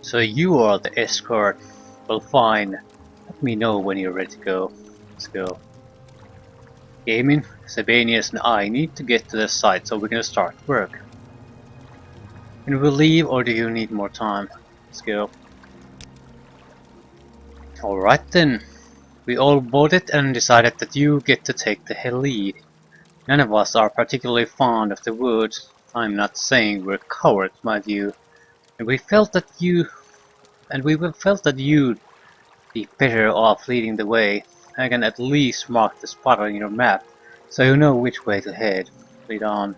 So you are the escort. Well, fine. Let me know when you're ready to go. Let's go. Gaming, Sabanius and I need to get to the site so we can start work. Can we leave or do you need more time? Let's go. Alright then. We all voted and decided that you get to take the lead. None of us are particularly fond of the woods. I'm not saying we're cowards, mind you. And we felt that you'd be better off leading the way. I can at least mark the spot on your map, so you know which way to head. Lead on.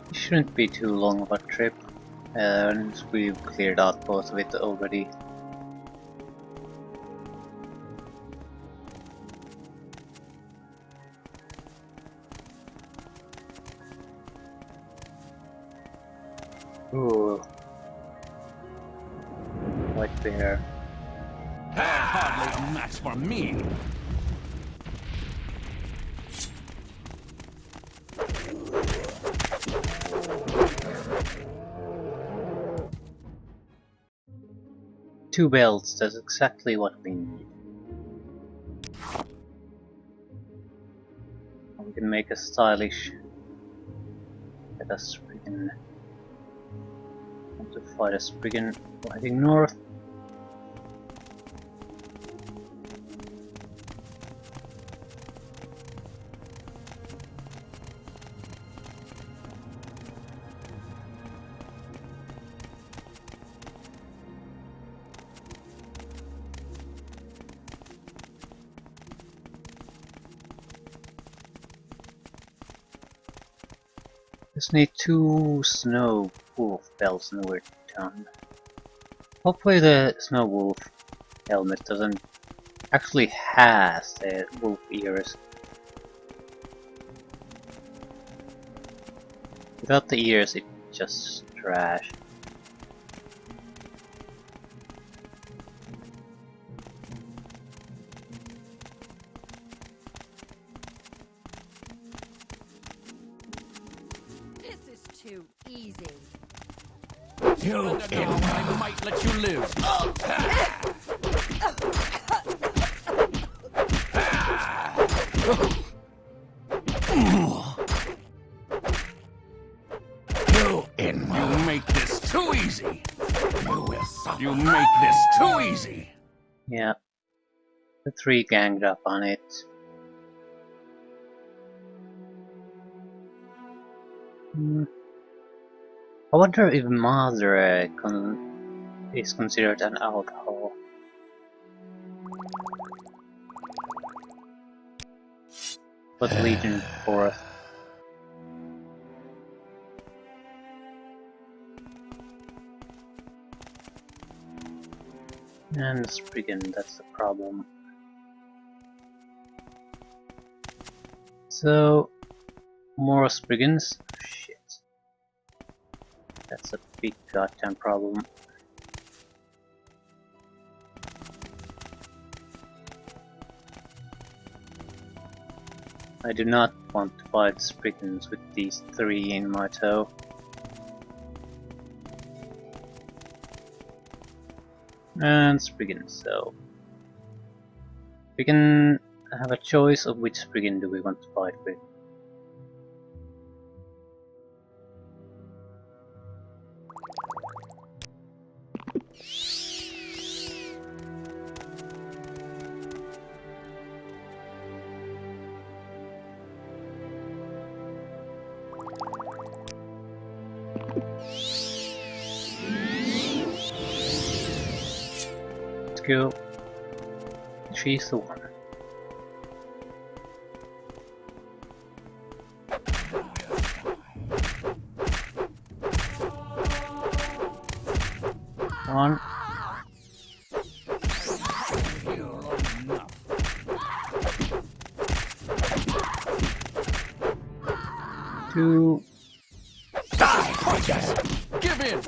It shouldn't be too long of a trip, and we've cleared out both of it already. Ooh. White bear. Hardly a match for me. Two belts, that's exactly what we need. We can make a stylish. Let us freaking want to fight a spriggan riding north. Just need 2 snow wolf belts and we're done. Hopefully the snow wolf helmet doesn't actually has the wolf ears. Without the ears it's just trash. Too easy. You I might let you live. You make this too easy. You make this too easy. Yeah. The 3 ganged up on it. I wonder if Madre is considered an alcohol. But Legion 4th. And Spriggan, that's the problem. So, more Spriggans? Shit. That's a big goddamn problem. I do not want to fight Spriggans with these 3 in my tow. And Spriggan, so we can have a choice of which Spriggan do we want to fight with. Let's go. She's the one. One. to... Die, punches! Give in!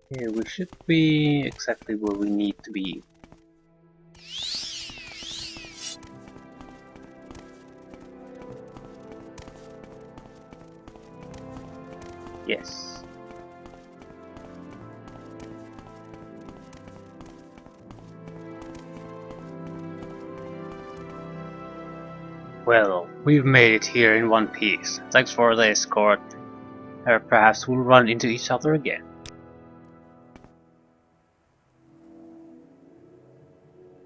Yeah, we should be exactly where we need to be. Yes. Well, we've made it here in one piece. Thanks for the escort. Or perhaps we'll run into each other again.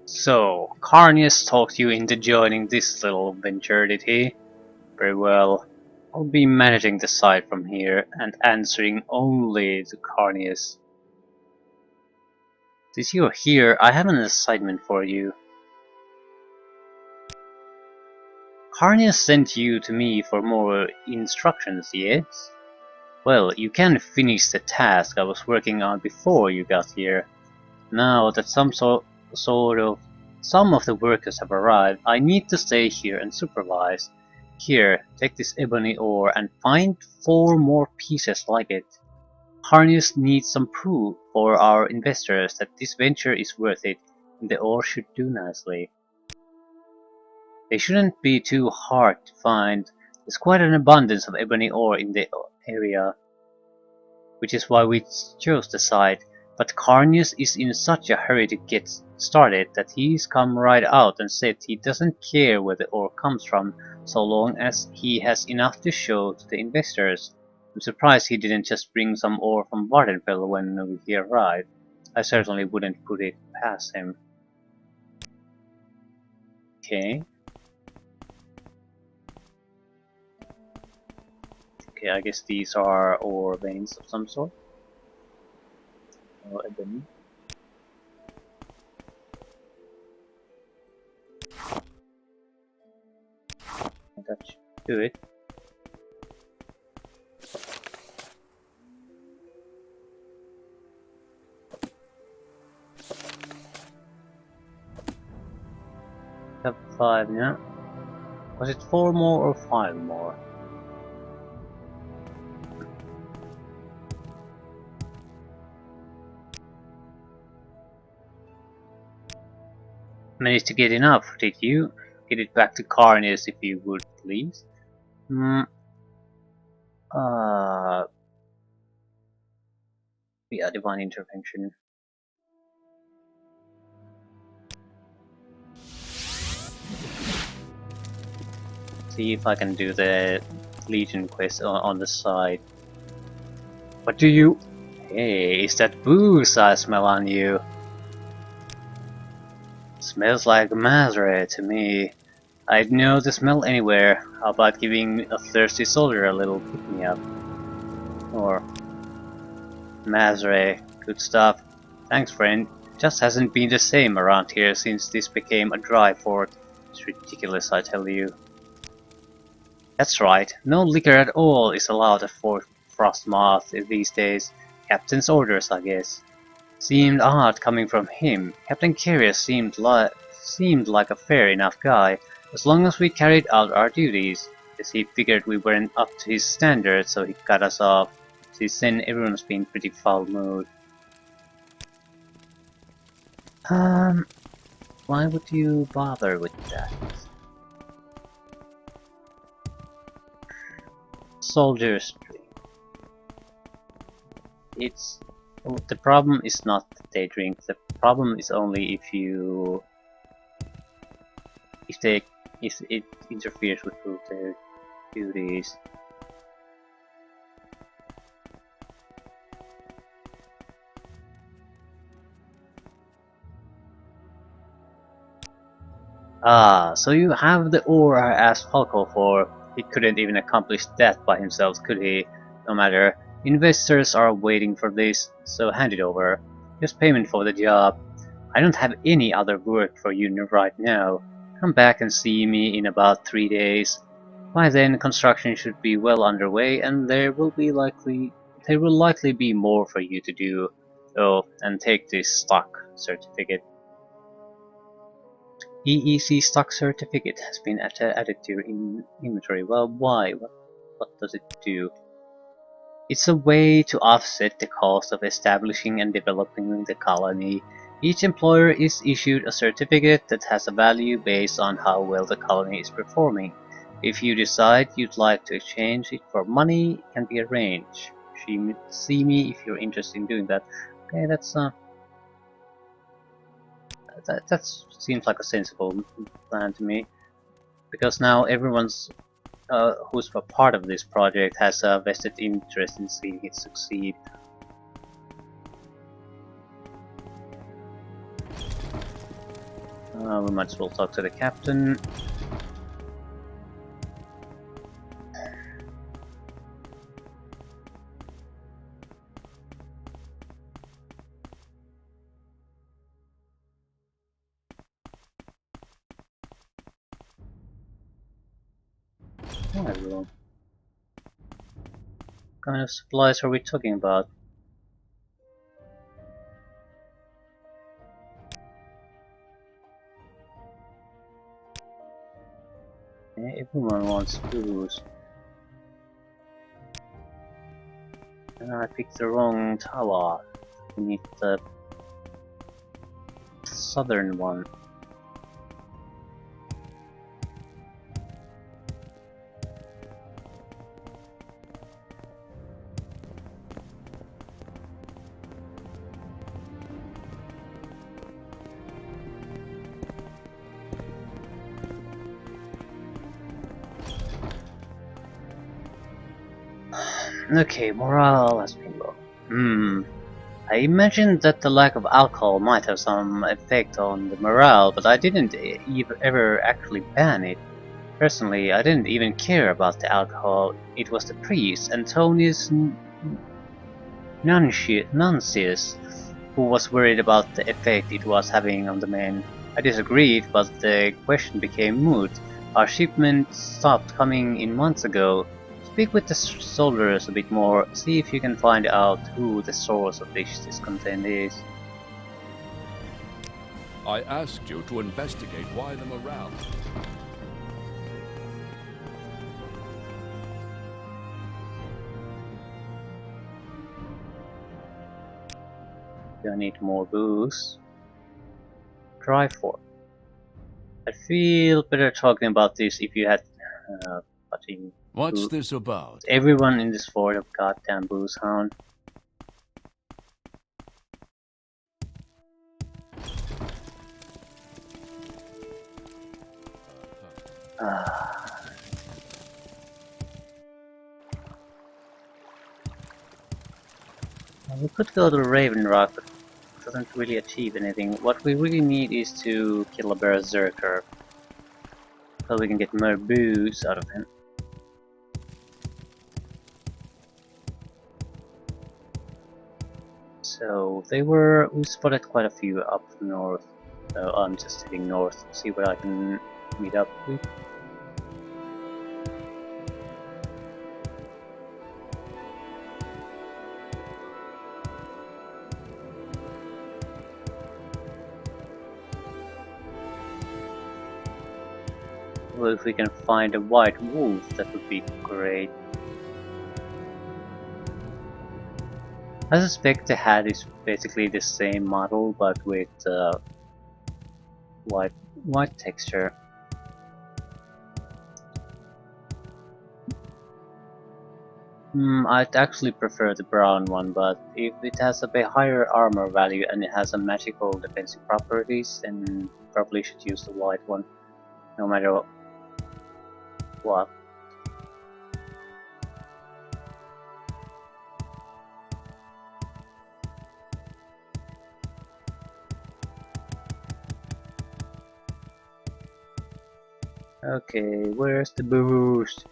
So, Carnius talked you into joining this little venture, did he? Very well. I'll be managing the site from here and answering only to Carnius. Since you're here, I have an assignment for you. Carnius sent you to me for more instructions, yes? Well, you can finish the task I was working on before you got here. Now that some of the workers have arrived, I need to stay here and supervise. Here, take this ebony ore and find 4 more pieces like it. Harnius needs some proof for our investors that this venture is worth it, and the ore should do nicely. They shouldn't be too hard to find. There's quite an abundance of ebony ore in the area, which is why we chose the site. But Carnius is in such a hurry to get started that he's come right out and said he doesn't care where the ore comes from, so long as he has enough to show to the investors. I'm surprised he didn't just bring some ore from Vardenfell when he arrived. I certainly wouldn't put it past him. Okay. Okay, I guess these are ore veins of some sort. Or ebony. That should do it. Have 5 now. Was it 4 more or 5 more? Managed to get enough, did you? Get it back to Carnius if you would, please. Yeah, divine intervention. See if I can do the Legion quest on the side. What do you... Hey, is that booze I smell on you? Smells like Mazre to me. I'd know the smell anywhere. How about giving a thirsty soldier a little pick-me-up? Or... Mazre, good stuff. Thanks, friend. Just hasn't been the same around here since this became a dry fort. It's ridiculous, I tell you. That's right, no liquor at all is allowed at Fort Frostmoth these days. Captain's orders, I guess. Seemed odd coming from him. Captain Curious seemed like a fair enough guy, as long as we carried out our duties. Guess he figured we weren't up to his standards, so he cut us off. Since then, everyone's been pretty foul mood. Why would you bother with that? Soldier's It's... well, the problem is not that they drink, the problem is only if it interferes with their duties. Ah, so you have the ore I asked Falco for. He couldn't even accomplish that by himself, could he? No matter. Investors are waiting for this, so hand it over. Just payment for the job. I don't have any other work for you right now. Come back and see me in about 3 days. By then, construction should be well underway, and there will likely be more for you to do. Oh, and take this stock certificate. EEC stock certificate has been added to your inventory. Well, why? What does it do? It's a way to offset the cost of establishing and developing the colony. Each employer is issued a certificate that has a value based on how well the colony is performing. If you decide you'd like to exchange it for money, it can be arranged. See me if you're interested in doing that. Okay, that seems like a sensible plan to me, because now everyone's who's a part of this project has a vested interest in seeing it succeed. We might as well talk to the captain. Oh, everyone. What kind of supplies are we talking about? Everyone wants booze. And I picked the wrong tower. We need the southern one. Okay, morale has been low. I imagined that the lack of alcohol might have some effect on the morale, but I didn't ever actually ban it. Personally, I didn't even care about the alcohol. It was the priest, Antonius Nuncius, who was worried about the effect it was having on the men. I disagreed, but the question became moot. Our shipment stopped coming in months ago. Speak with the soldiers a bit more, see if you can find out who the source of this discontent is. I asked you to investigate why the morale... I need more booze. Drive for. I feel better talking about this if you had fucking What's this about? everyone in this fort of goddamn booze hound. We could go to Raven Rock, but it doesn't really achieve anything. What we really need is to kill a berserker, so we can get more booze out of him. So we spotted quite a few up north. So I'm just heading north to see what I can meet up with. Well, if we can find a white wolf, that would be great. I suspect the hat is basically the same model, but with white texture. I'd actually prefer the brown one, but if it has a bit higher armor value and it has a magical defensive properties, then probably should use the white one, no matter what. Okay, where's the boost?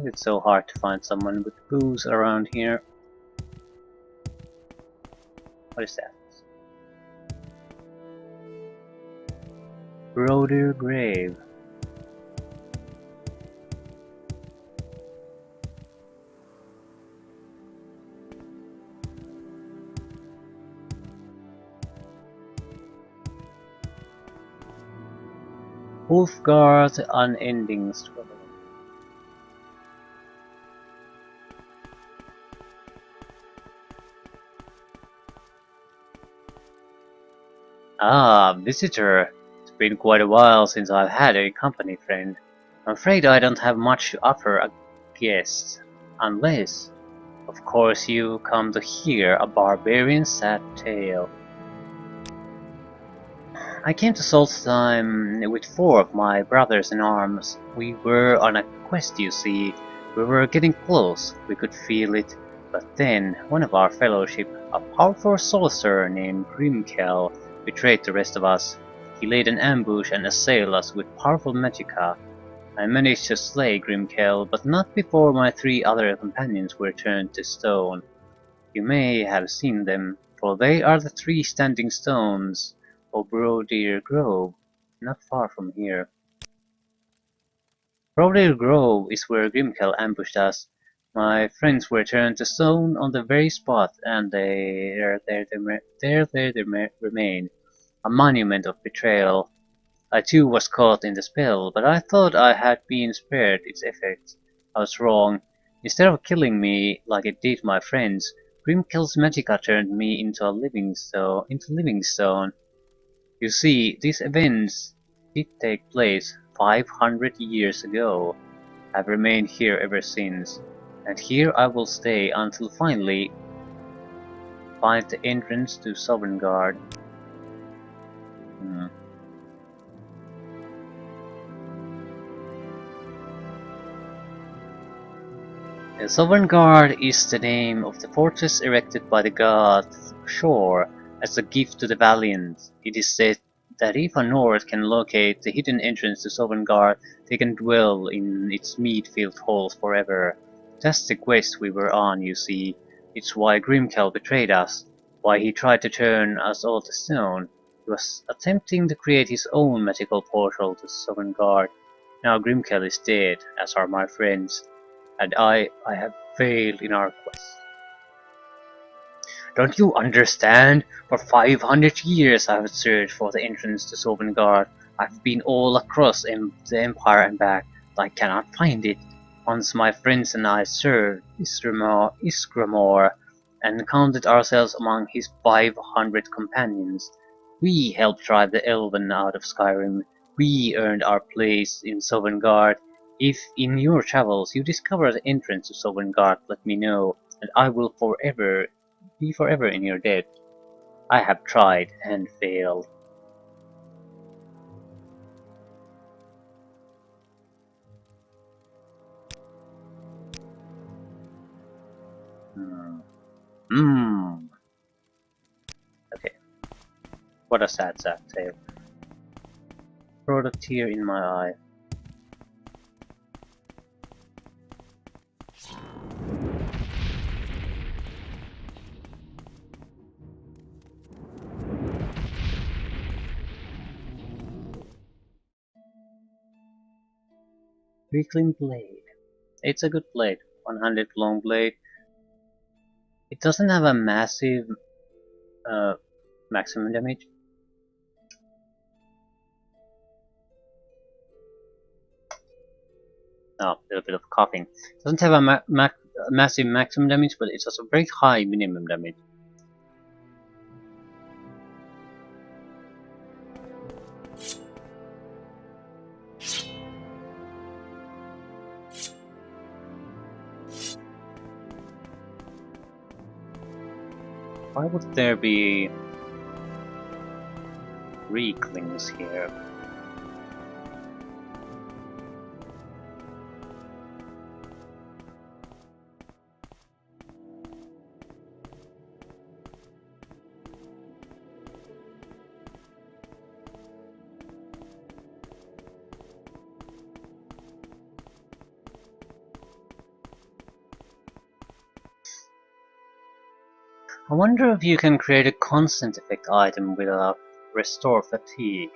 It's so hard to find someone with booze around here. What is that? Broder Grave. Wolfguard Unending Struggle. Ah, visitor. It's been quite a while since I've had a company friend. I'm afraid I don't have much to offer a guest. Unless, of course, you come to hear a barbarian sad tale. I came to Solstheim with 4 of my brothers in arms. We were on a quest, you see. We were getting close, we could feel it. But then, one of our fellowship, a powerful sorcerer named Grimkel, betrayed the rest of us. He laid an ambush and assailed us with powerful magicka. I managed to slay Grimkel, but not before my 3 other companions were turned to stone. You may have seen them, for they are the 3 standing stones of Brodeer Grove, not far from here. Brodeer Grove is where Grimkel ambushed us. My friends were turned to stone on the very spot, and there they remain, a monument of betrayal. I too was caught in the spell, but I thought I had been spared its effects. I was wrong. Instead of killing me like it did my friends, Grimkel's magicka turned me into living stone. You see, these events did take place 500 years ago. I've remained here ever since, and here I will stay until finally find the entrance to Sovngarde. Sovngarde is the name of the fortress erected by the god Shor as a gift to the valiant. It is said that if a Nord can locate the hidden entrance to Sovngarde, they can dwell in its mead-filled halls forever. That's the quest we were on, you see. It's why Grimkel betrayed us, why he tried to turn us all to stone. He was attempting to create his own magical portal to Sovngarde. Now Grimkel is dead, as are my friends, and I have failed in our quest. Don't you understand? For 500 years I have searched for the entrance to Sovngarde. I've been all across the Empire and back, but I cannot find it. Once my friends and I served Isgramor and counted ourselves among his 500 companions. We helped drive the Elven out of Skyrim. We earned our place in Sovngarde. If in your travels you discover the entrance to Sovngarde, let me know, and I will be forever in your debt. I have tried and failed. Okay. What a sad tale. Brought a tear in my eye. Reclaimed blade. It's a good blade. 100 long blade. It doesn't have a massive maximum damage. Oh, a little bit of coughing. It doesn't have a massive maximum damage, but it has a very high minimum damage. Why would there be reclings here? I wonder if you can create a constant effect item with a restore fatigue.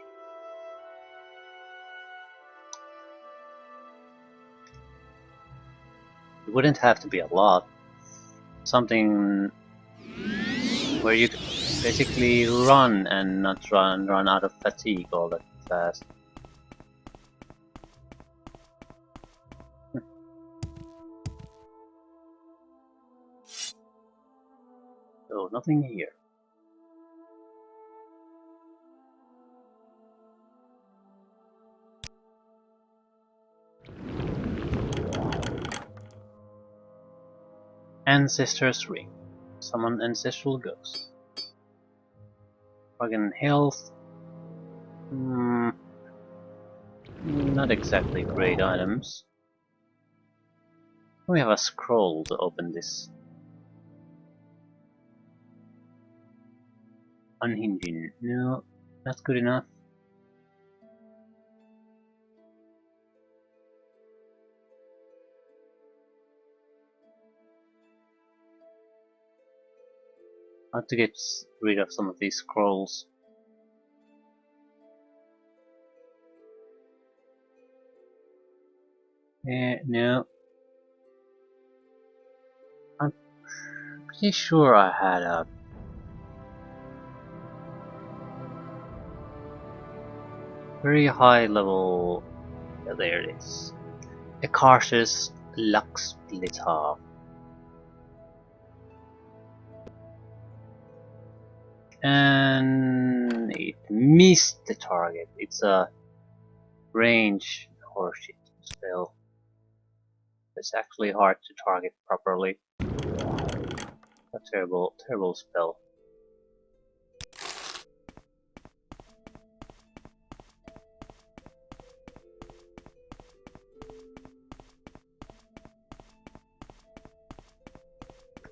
It wouldn't have to be a lot. Something where you could basically run and not run out of fatigue all that fast. So nothing here. Ancestor's Ring. Summon ancestral ghosts. Bargain health. Not exactly great items. We have a scroll to open this. Unhinging. No, not good enough. I have to get rid of some of these scrolls. No. I'm pretty sure I had a very high level. Yeah, there it is. Akarsh's Luck Splitter. And it missed the target. It's a range horseshit spell. It's actually hard to target properly. A terrible, terrible spell.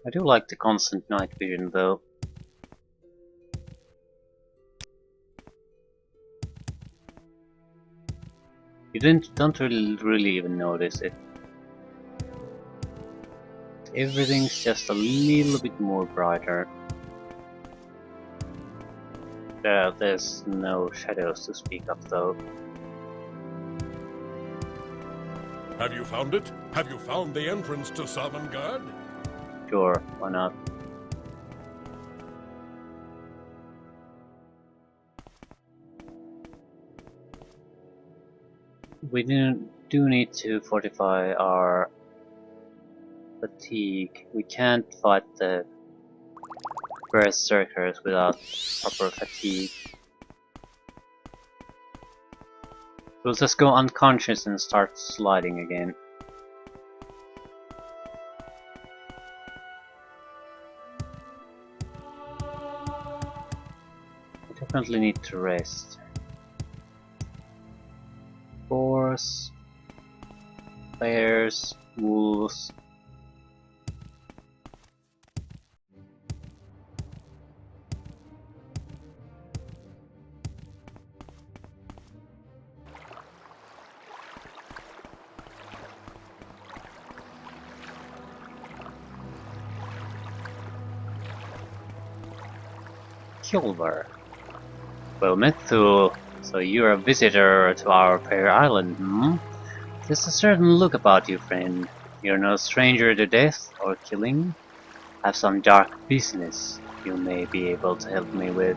I do like the constant night vision though. You don't really even notice it. Everything's just a little bit more brighter. There's no shadows to speak of though. Have you found it? Have you found the entrance to Sovngarde? Sure, why not? We do need to fortify our fatigue. We can't fight the berserkers without proper fatigue. We'll just go unconscious and start sliding again. We definitely need to rest. Boars, bears, wolves. Kilver. Well met, Thule. So you're a visitor to our fair island, hmm? There's a certain look about you, friend. You're no stranger to death or killing. Have some dark business you may be able to help me with.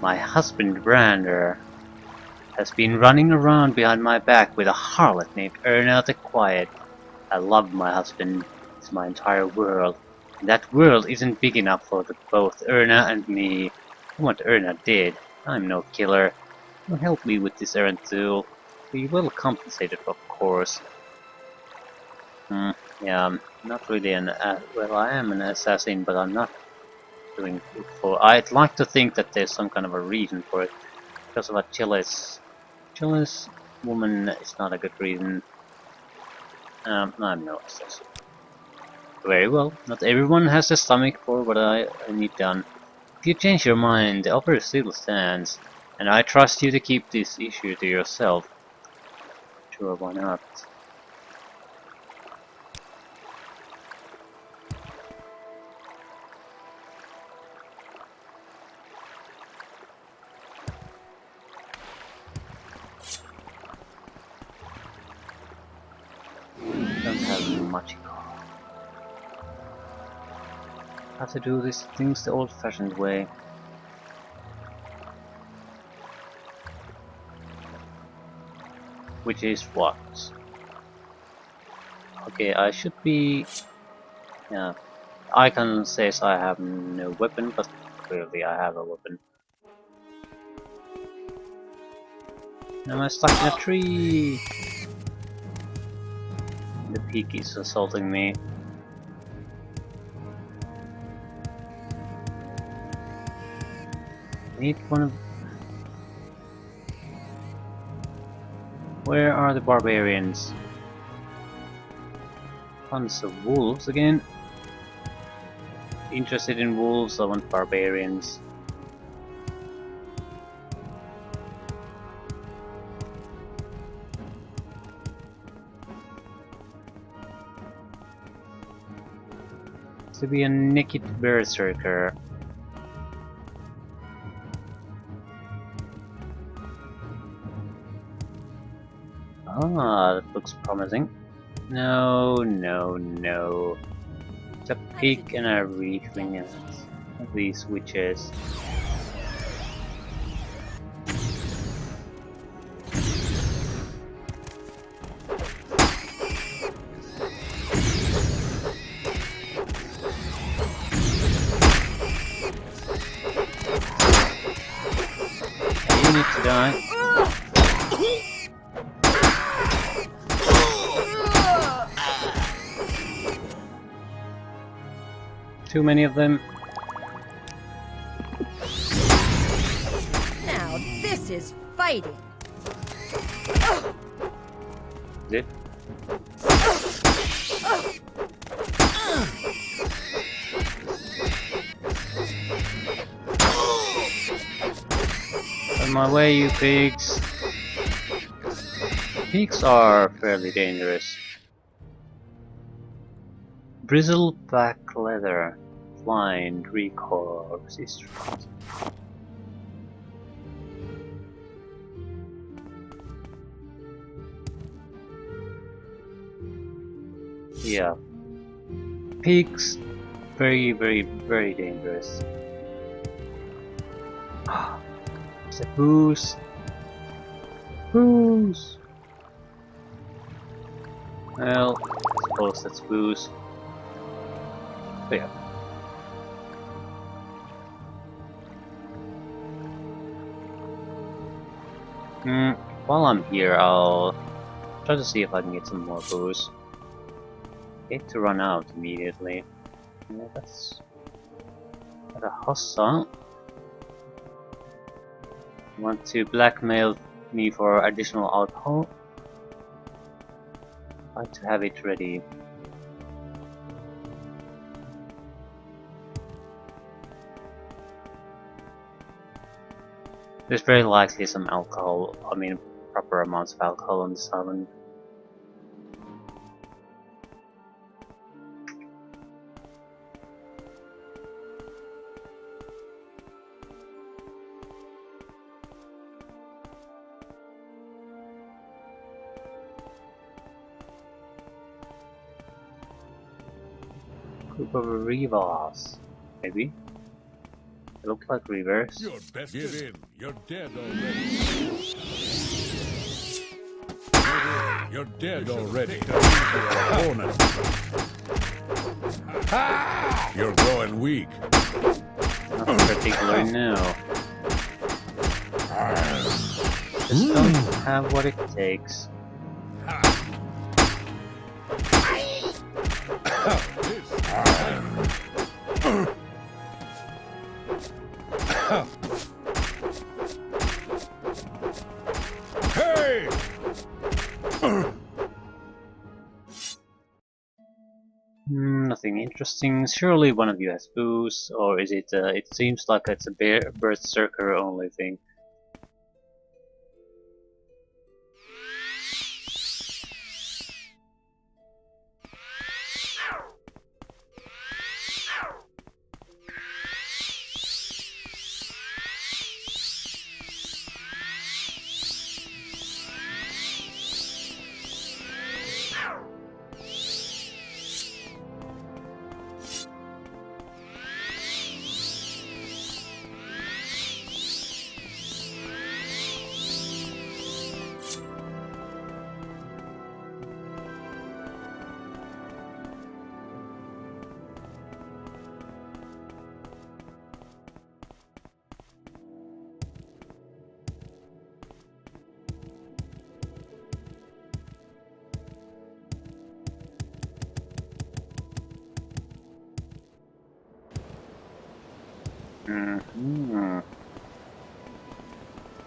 My husband, Brander, has been running around behind my back with a harlot named Erna the Quiet. I love my husband. It's my entire world. And that world isn't big enough for both Erna and me. I want Erna dead. I'm no killer. You'll help me with this errand too. Be well compensated, of course. Yeah, I'm not really an... well, I am an assassin, but I'm not doing it for... I'd like to think that there's some kind of a reason for it. Because of a jealous woman is not a good reason. I'm no assassin. Very well, not everyone has the stomach for what I need done. If you change your mind, the offer still stands, and I trust you to keep this issue to yourself. Sure, why not? Machiko. Have to do these things the old-fashioned way. Which is what? Okay, I should be... Yeah. Icon says I have no weapon, but clearly I have a weapon. Am I stuck in a tree? The peak is assaulting me. I need one of... Where are the barbarians? Tons of wolves again. Interested in wolves, I want barbarians. To be a naked berserker. Ah, that looks promising. No, no, no. It's a pig and a reefling of these witches. You need to die. Too many of them. Now this is fighting. Is it? On my way, you pigs. Pigs are fairly dangerous. Bristleback leather. Blind recoil resistance. Yeah. Pigs, very, very, very dangerous. It's a booze. Booze! Well, I suppose that's booze. But yeah. While I'm here, I'll try to see if I can get some more booze. Hate to run out immediately. Yeah, that's a hussa. Want to blackmail me for additional alcohol? I'd like to have it ready. There's very likely some alcohol, I mean proper amounts of alcohol on this island. Group of rivers, maybe? They look like rivers. You're best give in. You're dead already. You're dead already. You're growing weak. Not particular, no. Just don't have what it takes. Hey! Nothing interesting. Surely one of you has booze, or is it? It seems like it's a berserker only thing.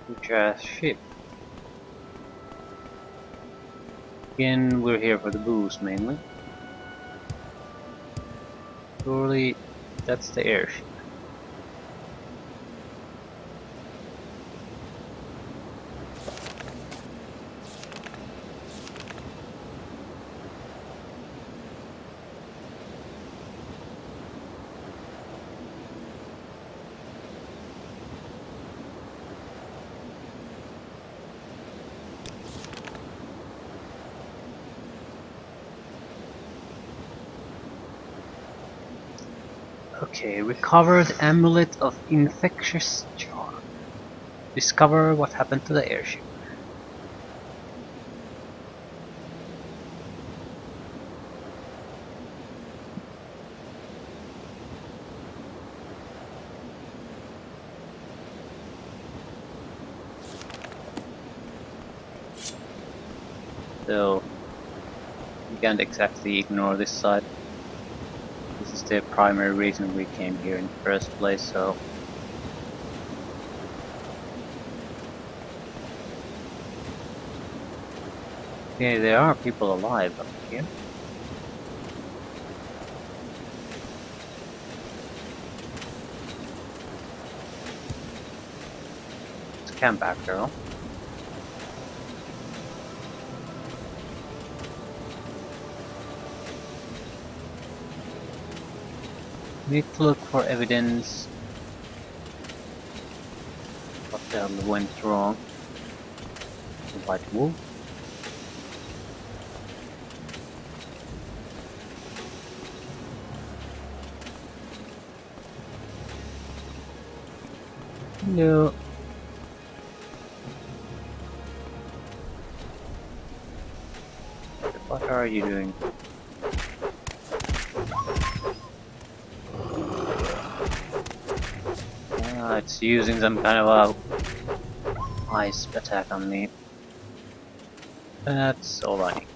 Huge ass ship. Again, we're here for the booze mainly. Surely that's the airship. Okay, recovered amulet of infectious charm. Discover what happened to the airship. So, you can't exactly ignore this side. This is the primary reason we came here in the first place, so... Okay, there are people alive up here. It's a camp after all. Need to look for evidence. What the hell went wrong? The white wolf? No. What are you doing? It's using some kind of a ice attack on me. That's all I need.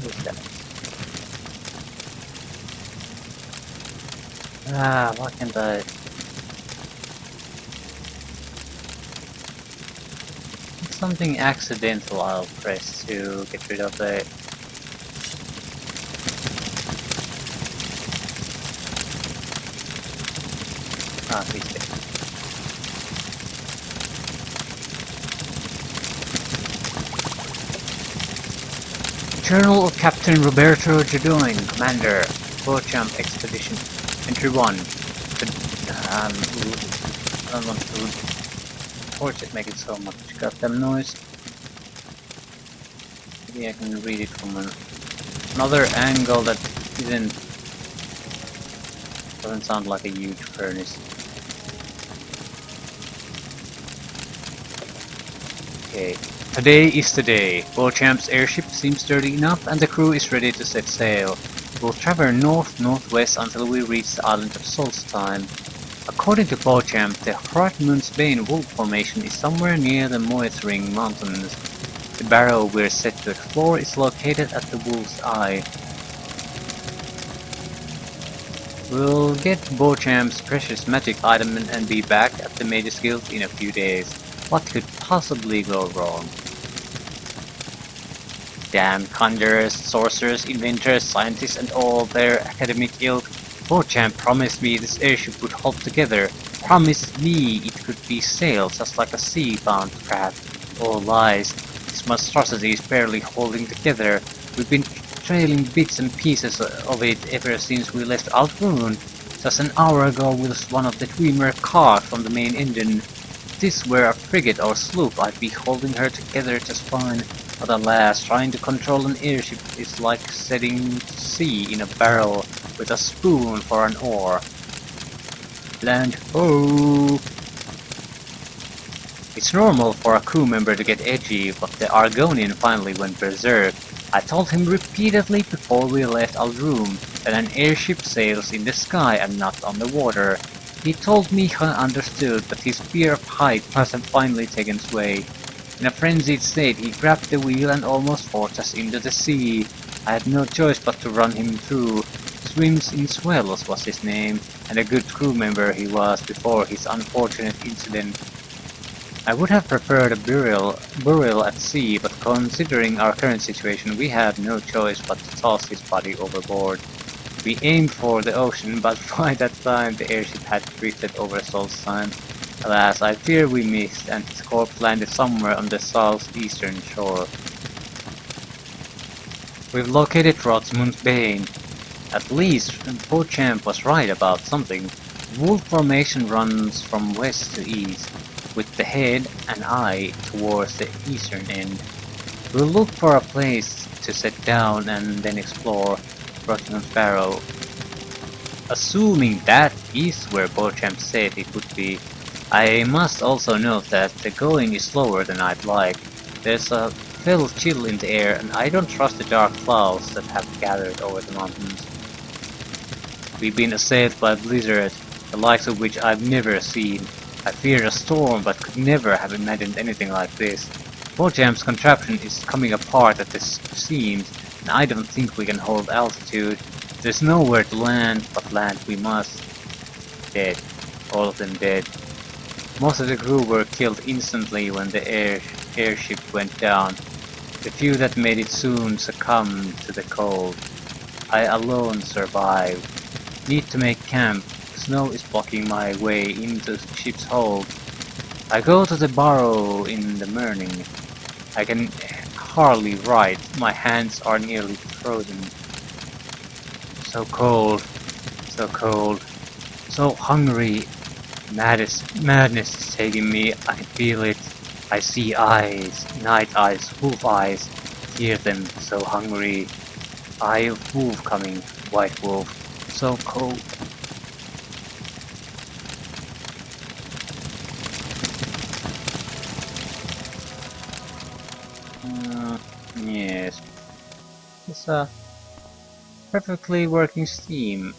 What's that? Ah, why can't I? Something accidental I'll press to get rid of the... Ah, he's dead. Journal of Captain Roberto Jodoin, Commander, Beauchamp Expedition, Entry 1. I don't want to torch it, make it so much goddamn noise. Maybe I can read it from another angle that doesn't sound like a huge furnace. Okay. Today is the day. Beauchamp's airship seems sturdy enough and the crew is ready to set sail. We'll travel north-northwest until we reach the island of Solstein. According to Beauchamp, the Hartmund's Bane Wolf Formation is somewhere near the Moethring Mountains. The barrow we're set to explore is located at the Wolf's Eye. We'll get Beauchamp's precious magic item and be back at the Mage's Guild in a few days. What could possibly go wrong? Damn conjurers, sorcerers, inventors, scientists and all their academic ilk. Beauchamp promised me this airship would hold together. Promised me it could be sailed just like a sea-bound craft. All lies. This monstrosity is barely holding together. We've been trailing bits and pieces of it ever since we left Altrune. Just an hour ago was one of the Dreamer caught from the main engine. If this were a frigate or sloop, I'd be holding her together just fine. But alas, trying to control an airship is like setting to sea in a barrel with a spoon for an oar. Land ho! It's normal for a crew member to get edgy, but the Argonian finally went berserk. I told him repeatedly before we left Aldroom, that an airship sails in the sky and not on the water. He told me he understood, but his fear of height must have finally taken sway. In a frenzied state, he grabbed the wheel and almost forced us into the sea. I had no choice but to run him through. Swims in Swells was his name, and a good crew member he was before his unfortunate incident. I would have preferred a burial at sea, but considering our current situation, we had no choice but to toss his body overboard. We aimed for the ocean, but by that time the airship had drifted over Solstheim. Alas, I fear we missed, and his corpse landed somewhere on the southeastern shore. We've located Rotsmund's Bane. At least, Beauchamp was right about something. Wolf formation runs from west to east, with the head and eye towards the eastern end. We'll look for a place to set down and then explore Rotsmund's Barrow. Assuming that is where Beauchamp said it would be, I must also note that the going is slower than I'd like. There's a fell chill in the air, and I don't trust the dark clouds that have gathered over the mountains. We've been assailed by a blizzard, the likes of which I've never seen. I feared a storm, but could never have imagined anything like this. Beauchamp's contraption is coming apart at the seams, and I don't think we can hold altitude. There's nowhere to land, but land we must. Dead. All of them dead. Most of the crew were killed instantly when the airship went down. The few that made it soon succumbed to the cold. I alone survived. Need to make camp. Snow is blocking my way into the ship's hold. I go to the barrow in the morning. I can hardly write. My hands are nearly frozen. So cold. So cold. So hungry. Madness is taking me. I can feel it. I see eyes. Night eyes. Wolf eyes. Hear them. So hungry. Eye of wolf coming. White wolf. So cold. Yes. It's a perfectly working steam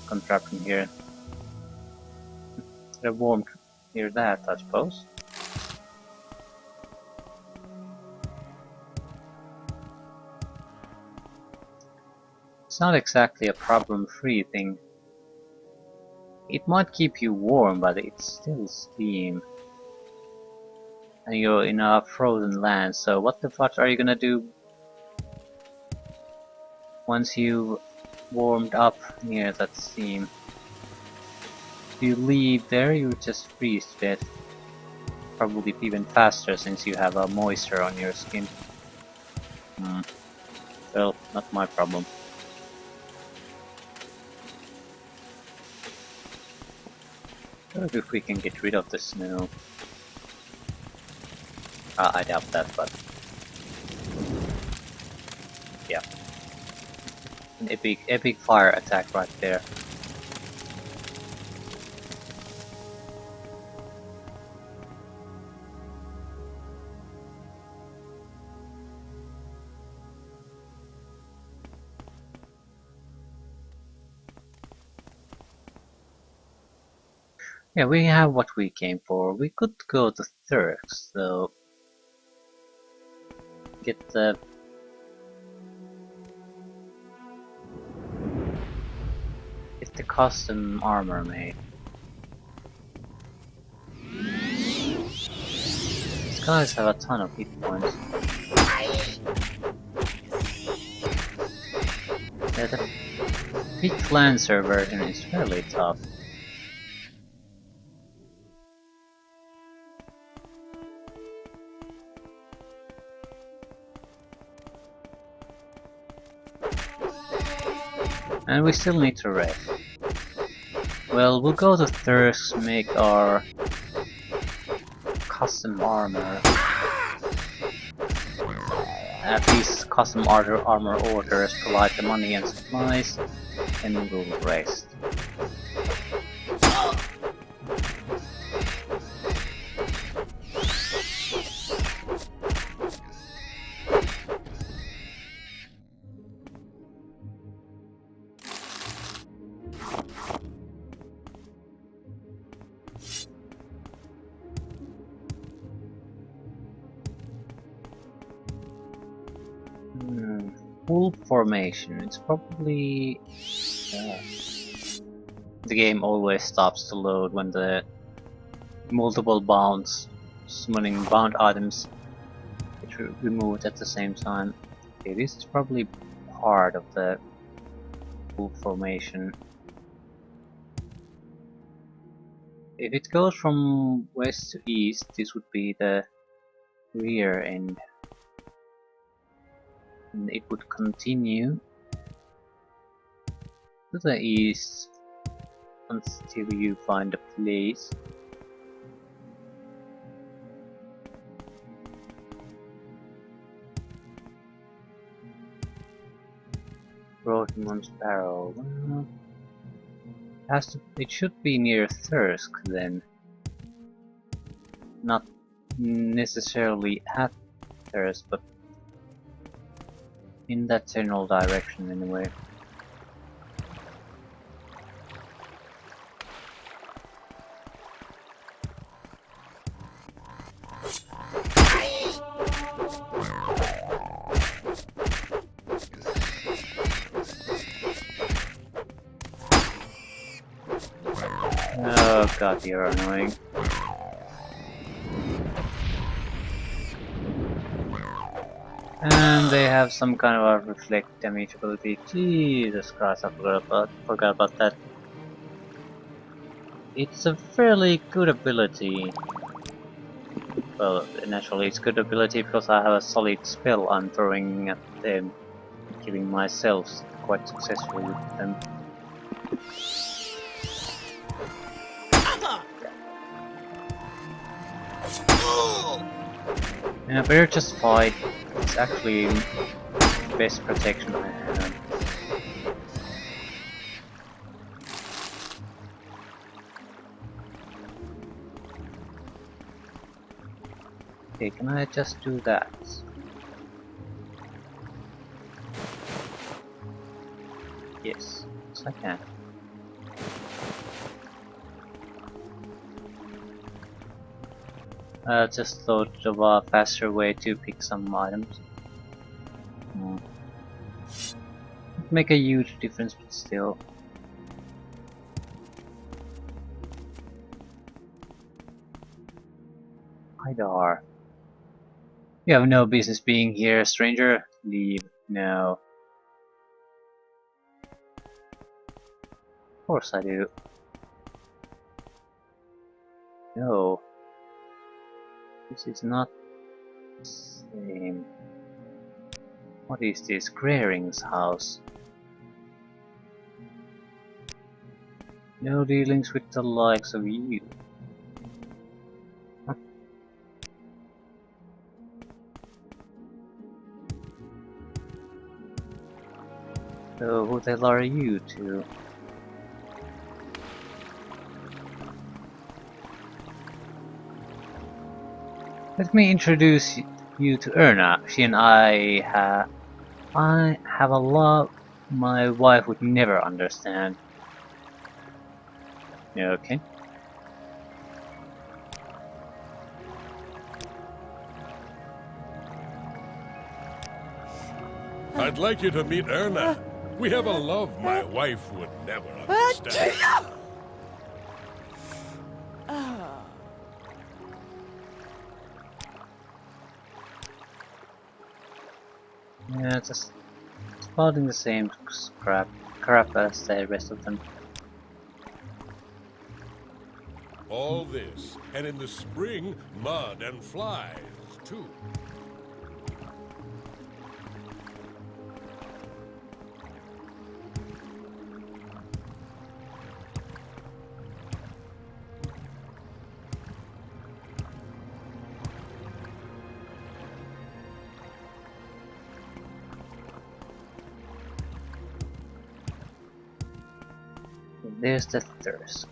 contraption here. They're warm near that, I suppose. It's not exactly a problem-free thing. It might keep you warm, but it's still steam. And you're in a frozen land, so what the fuck are you gonna do once you warmed up near that steam? If you leave there, you just freeze to death. Probably even faster since you have a moisture on your skin. Well, not my problem. If we can get rid of the snow. I doubt that, but yeah. An epic fire attack right there. Yeah, we have what we came for. We could go to Thurks, though. Get the custom armor made. These guys have a ton of hit points. Yeah, the Big Lancer version is fairly tough. And we still need to rest. Well, we'll go to Thirst, make our custom armor. At least custom armor orders provide the money and supplies, and we'll rest. Wolf formation. It's probably the game always stops to load when the multiple bounds, summoning bound items, get removed at the same time. Okay, this is probably part of the wolf formation. If it goes from west to east, this would be the rear end. And it would continue to the east until you find a place. Rotemon's Barrow. Well, it should be near Thirsk then. Not necessarily at Thirsk, but in that general direction anyway. Oh god, you're annoying. And they have some kind of a reflect damage ability. Jesus Christ, I forgot about that. It's a fairly good ability. Well, naturally it's good ability because I have a solid spell I'm throwing at them, killing myself quite successfully with them. Yeah, better just fight. It's actually the best protection I have. Okay, can I just do that? Yes, I can. Just thought of a faster way to pick some items. Make a huge difference, but still. Idar. You have no business being here, stranger. Leave. No. Of course I do. No. This is not the same. What is this? Greering's house. No dealings with the likes of you. Huh. So who the hell are you two? Let me introduce you to Erna. She and I have a love my wife would never understand. Okay. I'd like you to meet Erna. We have a love my wife would never understand. Yeah, just spouting the same crap as the rest of them. All this, and in the spring, mud and flies, too. There's the Thirsk.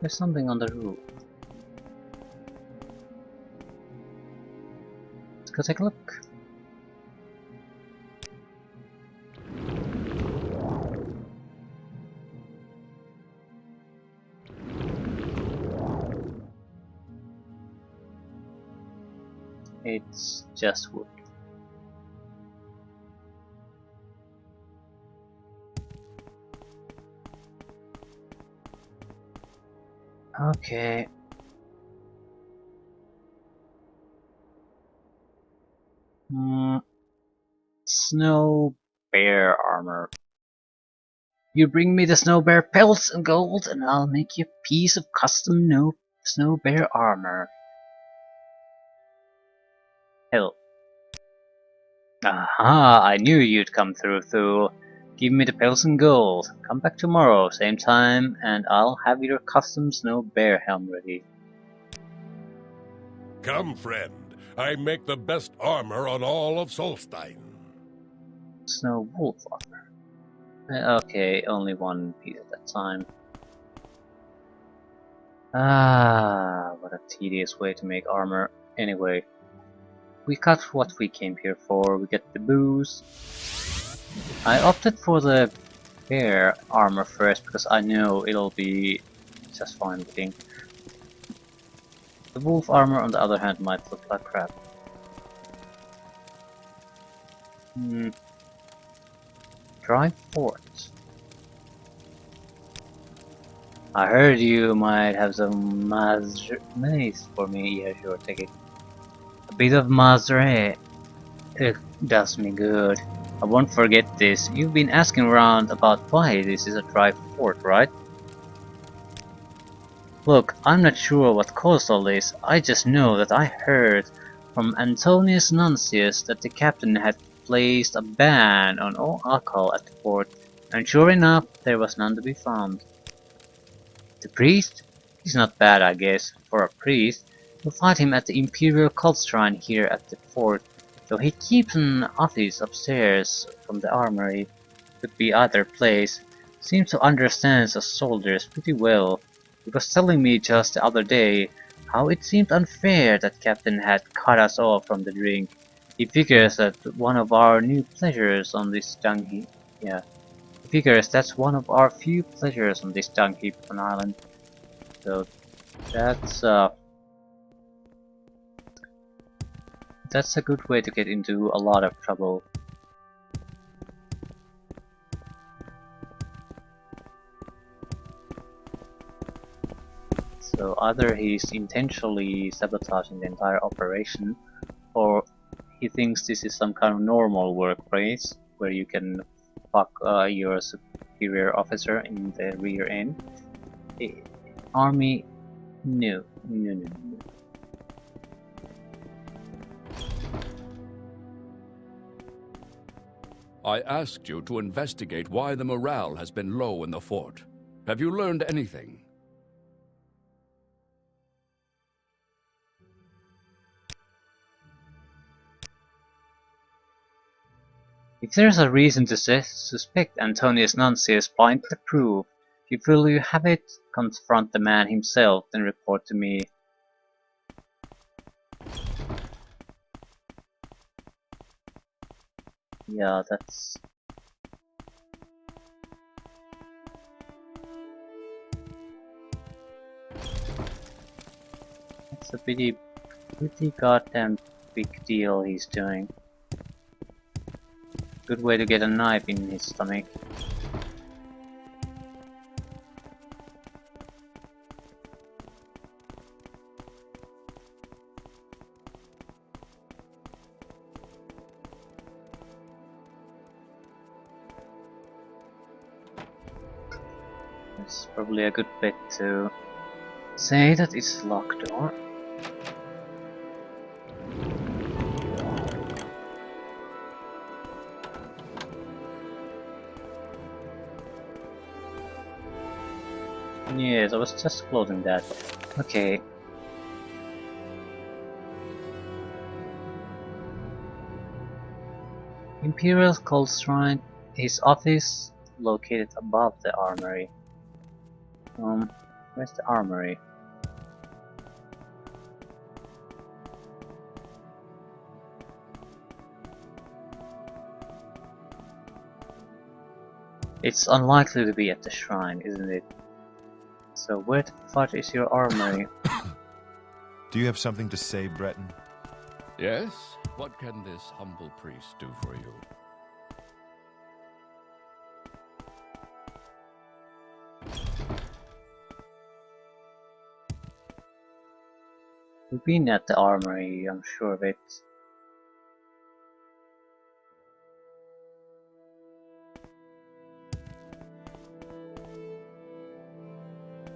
There's something on the roof. Let's go take a look. It's just wood. Okay. Snow bear armor. You bring me the snow bear pelts and gold, and I'll make you a piece of custom snow bear armor. Hell. Aha, I knew you'd come through, Thule. Give me the pelts and gold. Come back tomorrow, same time, and I'll have your custom snow bear helm ready. Come, friend. I make the best armor on all of Solstein. Snow wolf armor. Okay, only one piece at a time. Ah, what a tedious way to make armor. Anyway, we got what we came here for. We get the booze. I opted for the bear armor first because I know it'll be just fine looking. The wolf armor, on the other hand, might look like crap. Dry fort. I heard you might have some maze for me. Yeah, sure, take it. A bit of Mazre. It does me good. I won't forget this. You've been asking around about why this is a dry fort, right? Look, I'm not sure what caused all this. I just know that I heard from Antonius Nuncius that the captain had placed a ban on all alcohol at the fort, and sure enough, there was none to be found. The priest? He's not bad, I guess, for a priest. You'll find him at the Imperial Cult Shrine here at the fort, though he keeps an office upstairs from the armory. Could be other place. Seems to understand the soldiers pretty well. He was telling me just the other day how it seemed unfair that Captain had cut us off from the drink. He figures that one of our new pleasures on this dung heap. Yeah, he figures that's one of our few pleasures on this dung heap on island. So that's a good way to get into a lot of trouble. So either he's intentionally sabotaging the entire operation, or he thinks this is some kind of normal workplace where you can fuck your superior officer in the rear end. Army, no. I asked you to investigate why the morale has been low in the fort. Have you learned anything? If there's a reason to suspect Antonius Nuncius, point the proof. If you feel you have it, confront the man himself, then report to me. Yeah, that's... That's a pretty goddamn big deal he's doing. Good way to get a knife in his stomach. It's probably a good bet to say that it's locked door. Yes, I was just closing that. Okay. Imperial Cult Shrine, his office located above the armory. Where's the armory? It's unlikely to be at the shrine, isn't it? So where the fuck is your armory? Do you have something to say, Breton? Yes? What can this humble priest do for you? We've been at the armory, I'm sure of it.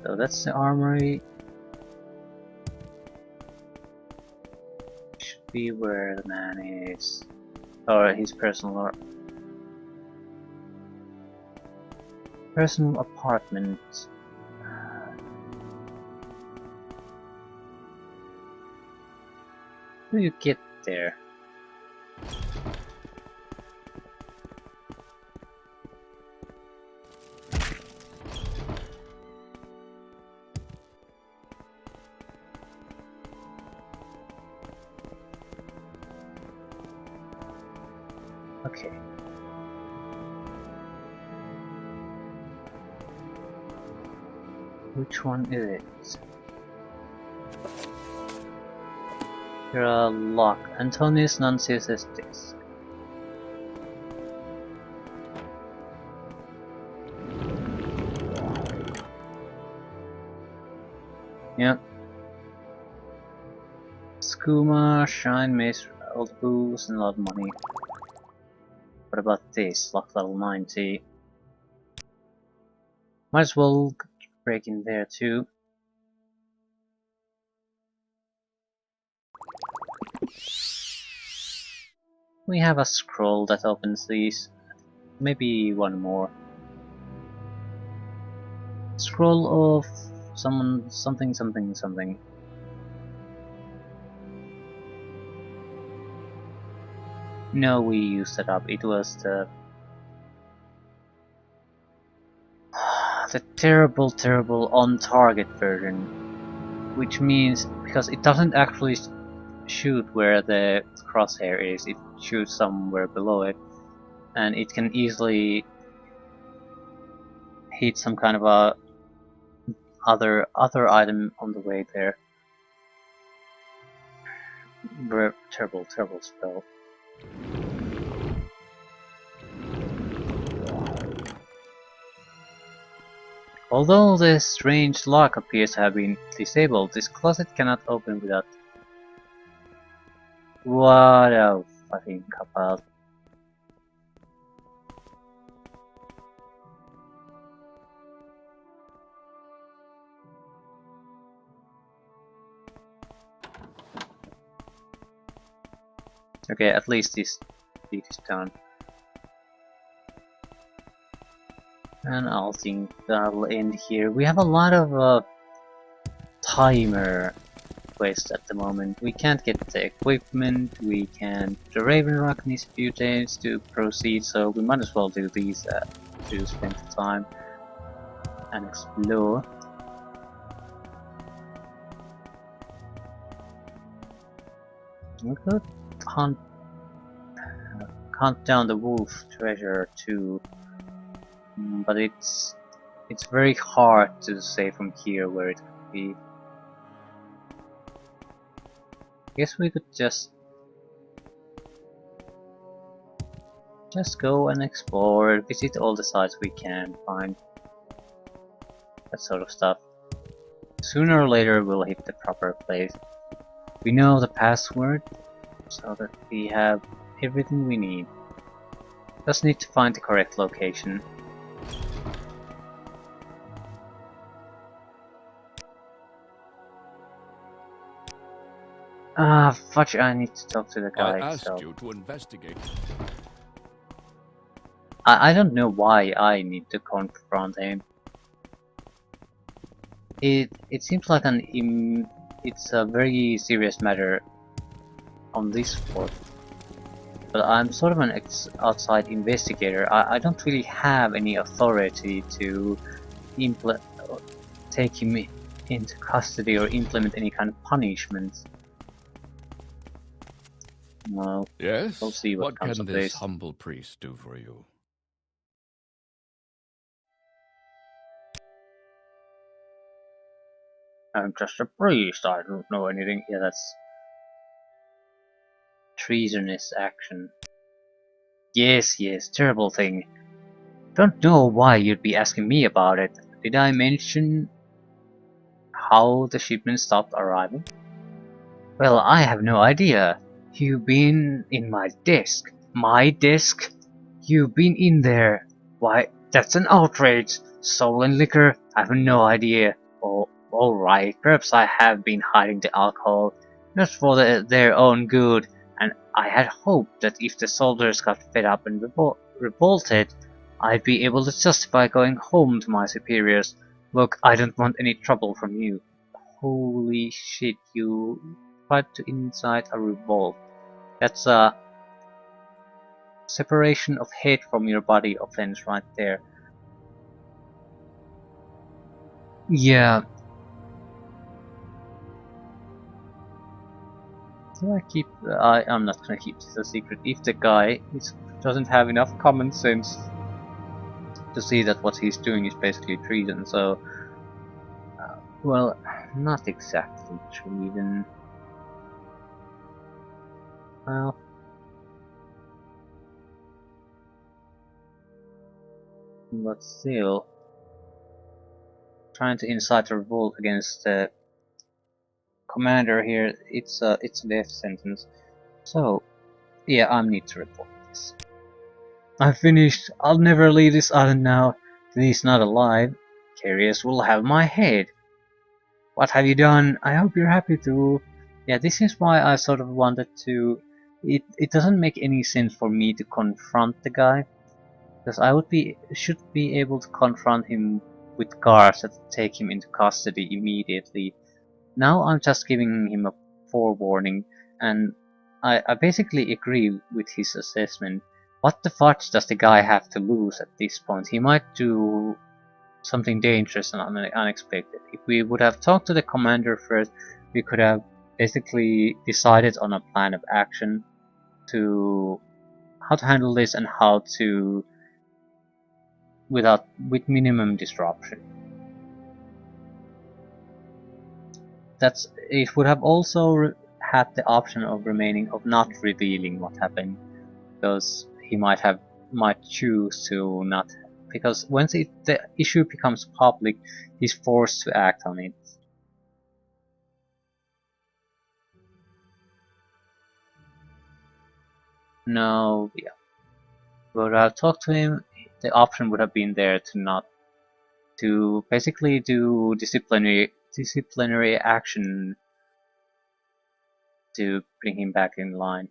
So that's the armory. Should be where the man is. Or his personal apartment. How do you get there? Okay. Which one is it? Here are lock. Antonius Nuncius's disc. Yep. Skooma, Shine, Mace, old booze, and a lot of money. What about this? Lock level 90. Might as well break in there too. We have a scroll that opens these. Maybe one more. Scroll of something. No, we used it up. It was the terrible on target version, which means because it doesn't actually shoot where the crosshair is, it shoots somewhere below it, and it can easily hit some kind of a other item on the way there. Terrible spell. Although the strange lock appears to have been disabled, this closet cannot open without... What a fucking cop-out. Okay, at least this deed is done. And I'll think that'll end here. We have a lot of timer quests at the moment. We can't get the equipment, we can't... The Raven Rock needs a few days to proceed, so we might as well do these to spend the time and explore. We could hunt down the wolf treasure too, but it's very hard to say from here where it could be. Guess we could just go and explore, visit all the sites we can find, that sort of stuff. Sooner or later we'll hit the proper place. We know the password, so that we have everything we need. Just need to find the correct location. Ah, fudge, I need to talk to the guy. I asked you to investigate. I don't know why I need to confront him. It seems like it's a very serious matter on this fort. But I'm sort of an outside investigator. I don't really have any authority to take him into custody or implement any kind of punishment. Well, yes? We'll see what comes can of this this. humble priest do for you? I'm just a priest, I don't know anything. Yeah, that's... treasonous action. Yes, yes, terrible thing. Don't know why you'd be asking me about it. Did I mention how the shipment stopped arriving? Well, I have no idea. You've been in my desk. My desk? You've been in there. Why, that's an outrage. Stolen liquor? I have no idea. Oh, alright, perhaps I have been hiding the alcohol, just for their own good, and I had hoped that if the soldiers got fed up and revolted, I'd be able to justify going home to my superiors. Look, I don't want any trouble from you. Holy shit, you tried to incite a revolt. That's a separation of head from your body offense right there. Yeah. Do I keep... I'm not gonna keep this a secret. If the guy doesn't have enough common sense to see that what he's doing is basically treason, so... well, not exactly treason. Well... but still... trying to incite a revolt against the commander here, it's a death sentence. So, yeah, I need to report this. I'm finished. I'll never leave this island now. At least not alive. Curious will have my head. What have you done? I hope you're happy too. Yeah, this is why I sort of wanted to... It doesn't make any sense for me to confront the guy, because I should be able to confront him with guards that take him into custody immediately. Now I'm just giving him a forewarning, and I basically agree with his assessment. What the fudge does the guy have to lose at this point? He might do something dangerous and unexpected. If we would have talked to the commander first, we could have basically decided on a plan of action to how to handle this and how to with minimum disruption. It would have also had the option of not revealing what happened, because he might choose to not, because once the issue becomes public, he's forced to act on it. No, yeah. Would have talked to him, the option would have been there to basically do disciplinary action to bring him back in line.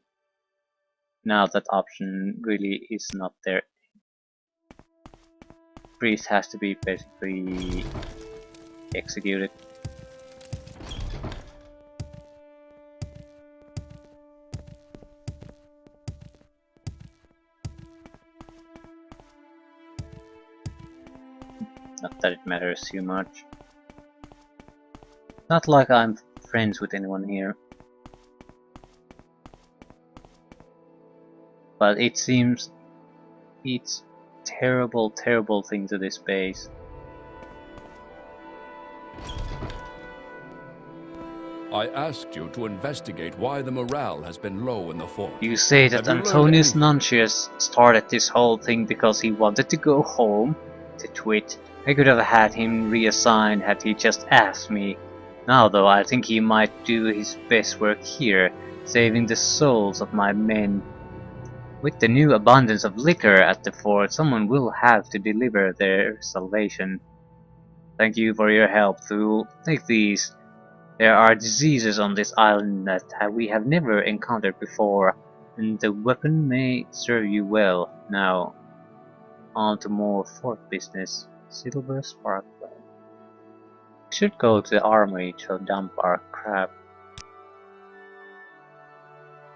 Now that option really is not there. Priest has to be basically executed. Not that it matters too much. Not like I'm friends with anyone here. But it seems it's terrible, terrible thing to this base. I asked you to investigate why the morale has been low in the fort. You say that Have you learned Antonius anything? Nuncius started this whole thing because he wanted to go home? To twit. I could have had him reassigned had he just asked me. Now though, I think he might do his best work here, saving the souls of my men. With the new abundance of liquor at the fort, someone will have to deliver their salvation. Thank you for your help, Thule. Take these. There are diseases on this island that we have never encountered before, and the weapon may serve you well. Now, on to more fort business. Silver Sparkler. Should go to the armory to dump our crap.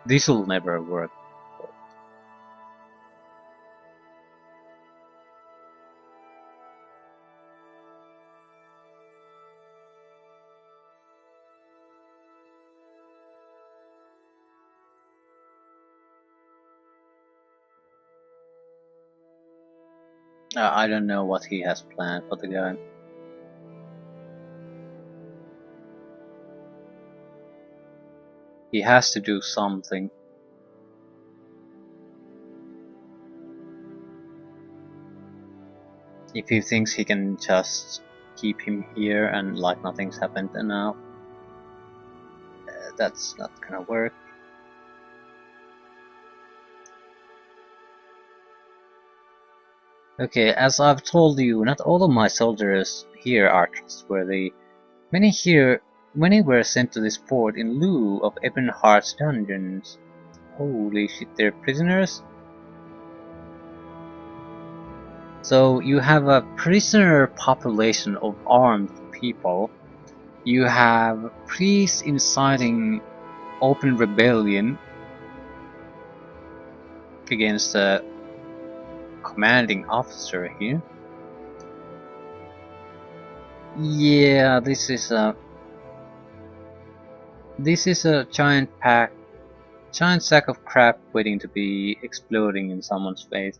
This'll never work. I don't know what he has planned for the guy. He has to do something. If he thinks he can just keep him here and like nothing's happened, and now that's not gonna work. Okay, as I've told you, not all of my soldiers here are trustworthy. Many were sent to this fort in lieu of Ebonheart's dungeons. Holy shit, they're prisoners? So you have a prisoner population of armed people. You have priests inciting open rebellion against the commanding officer here. Yeah, this is a giant sack of crap waiting to be exploding in someone's face.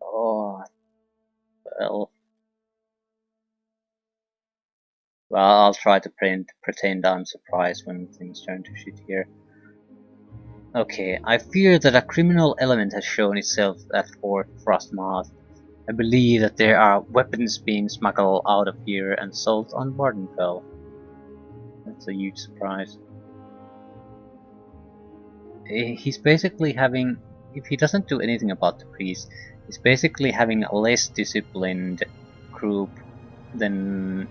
Oh, well. Well, I'll try to pretend I'm surprised when things turn to shit here. Okay, I fear that a criminal element has shown itself at Fort Frostmoth. I believe that there are weapons being smuggled out of here and sold on Vardenfell. That's a huge surprise. He's basically having, if he doesn't do anything about the priest, he's basically having a less disciplined group than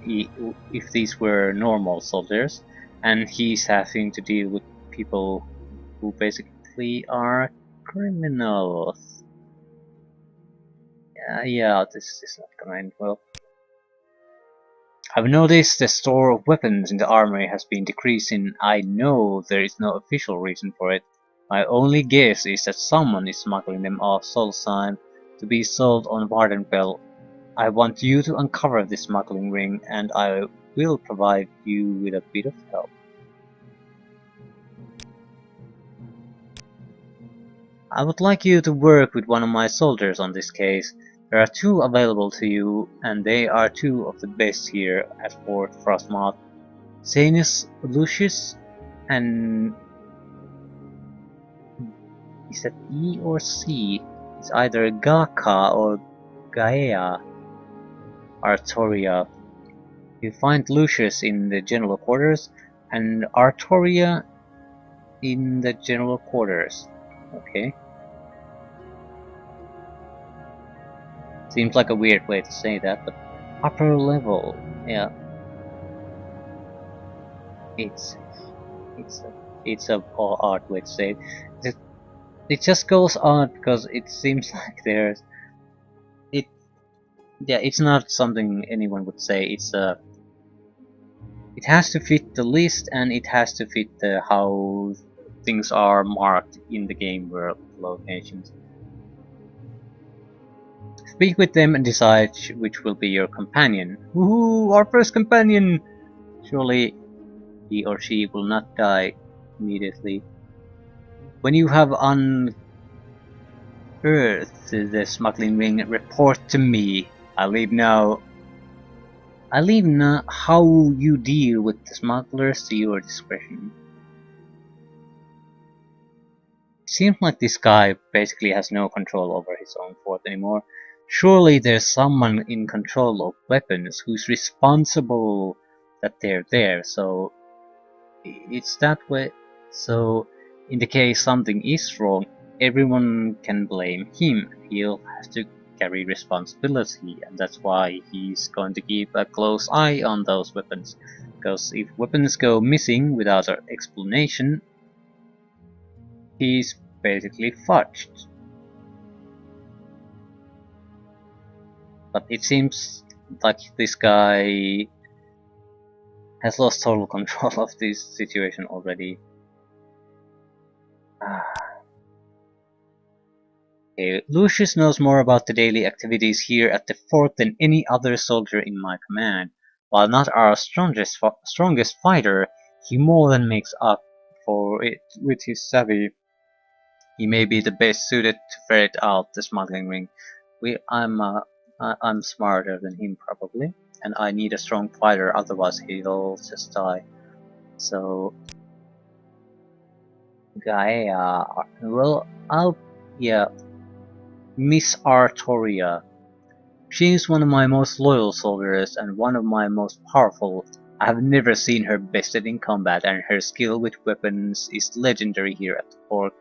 if these were normal soldiers, and he's having to deal with people who basically are criminals. Yeah, this is not gonna end well. I've noticed the store of weapons in the armory has been decreasing. I know there is no official reason for it. My only guess is that someone is smuggling them off Solstheim to be sold on Vardenfell. I want you to uncover this smuggling ring, and I will provide you with a bit of help. I would like you to work with one of my soldiers on this case. There are 2 available to you, and they are 2 of the best here at Fort Frostmoth. Sanus Lucius and... is that E or C? It's either Gaka or Gaea Artoria. You find Lucius in the general quarters and Artoria in the general quarters. Okay. Seems like a weird way to say that, but upper level, yeah. It's a odd way to say it. It just goes on because it seems like there's it. Yeah, it's not something anyone would say. It has to fit the list, and it has to fit how things are marked in the game world locations. Speak with them and decide which will be your companion. Woohoo! Our first companion! Surely he or she will not die immediately. When you have unearthed the smuggling ring, report to me. I leave now how you deal with the smugglers to your discretion. Seems like this guy basically has no control over his own fort anymore. Surely there's someone in control of weapons who's responsible that they're there, so it's that way. So in the case something is wrong, everyone can blame him. He'll have to carry responsibility, and that's why he's going to keep a close eye on those weapons. Because if weapons go missing without an explanation, he's basically fudged. But it seems like this guy has lost total control of this situation already. Okay, Lucius knows more about the daily activities here at the fort than any other soldier in my command. While not our strongest fighter, he more than makes up for it with his savvy. He may be the best suited to ferret out the smuggling ring. I'm smarter than him probably, and I need a strong fighter, otherwise he'll just die. So, Gaia, well, Yeah, Miss Artoria. She is one of my most loyal soldiers and one of my most powerful. I have never seen her bested in combat, and her skill with weapons is legendary here at the fort.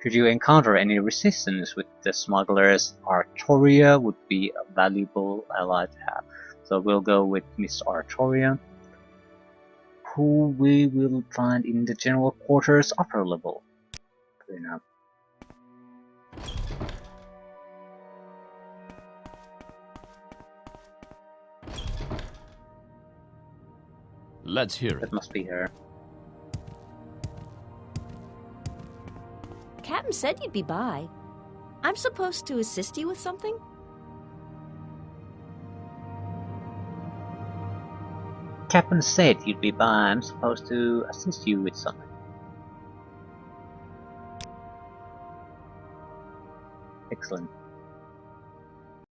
Should you encounter any resistance with the smugglers, Artoria would be a valuable ally to have. So we'll go with Miss Artoria, who we will find in the general quarters upper level. Good enough. Let's hear That it. must be her. Captain said you'd be by. I'm supposed to assist you with something? Captain said you'd be by. I'm supposed to assist you with something. Excellent.